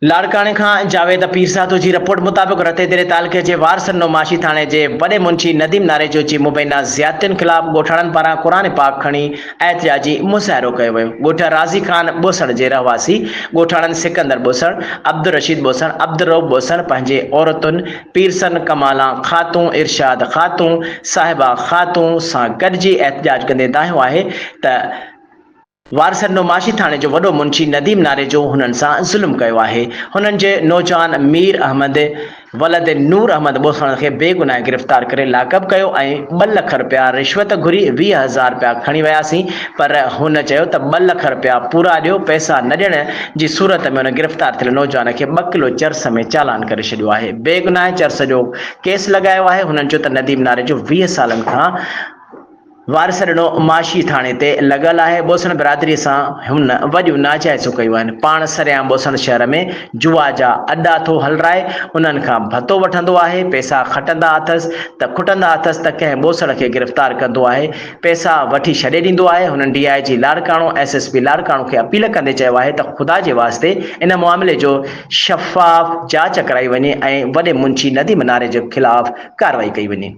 लाड़काने खां जावेद पीरसातो जी रिपोर्ट मुताबिक़ रतेदरे तालुक़े जे वारसन नौमाशी थाणे जे वॾे मुंशी नदीम नारेजो जी मुबैना ज़ियादतियुनि ख़िलाफ़ ॻोठाणनि पारां क़ुरान पाक खणी एहतिजाजी मुज़ाहिरो कयो वियो। ॻोठ राज़ी ख़ान बोसण जे रहवासी ॻोठाणनि सिकंदर बोसण, अब्दुल रशीद बोसण, अब्दुल रऊफ़ बोसण पंहिंजे औरतुनि पीरसन कमाला ख़ातून, इरशाद ख़ातून, साहिबा ख़ातून सां गॾिजी एहतिजाज कंदे दाहियो आहे त वारसन नौमाशी थाणे जो वॾो मुंशी नदीम नारेजो हुननि सां ज़ुल्म कयो आहे। हुननि जे नौजवान मीर अहमद वलद नूर अहमद बोसण खे बेगुनाह गिरफ़्तार करे लाकअप कयो ऐं 2 लख रुपया रिश्वत घुरी 20,000 रुपया खणी वियासीं, पर हुन चयो त 2 लख रुपया पूरा ॾियो, पैसा न ॾियण जी सूरत में हुन गिरफ़्तार थियल नौजवान खे 2 किलो चर्स में चालान करे छॾियो आहे। बेगुनाह चर्स जो केस लॻायो आहे। हुननि चयो त नदीम नारेजो 20 सालनि खां वारस ॾिनो माशी थाणे ते लॻल आहे। बोसण बिरादरीअ सां हुन वॾियूं नाजाइज़ूं कयूं आहिनि। पाण सरियां बोसण शहर में जुआ जा अड्डा थो हलराए, उन्हनि खां भतो वठंदो आहे, पैसा खटंदा अथसि त खुटंदा अथसि त कंहिं बोसण खे गिरफ़्तार कंदो आहे, पैसा वठी छॾे ॾींदो आहे। हुननि DIG लाड़काणो SSP लाड़काणो खे अपील कंदे चयो आहे त ख़ुदा जे वास्ते इन मामले जो शफ़ाफ़ जांच कराई वञे ऐं वॾे मुंशी नदीम नारे जे ख़िलाफ़ कार्रवाई कई वञे।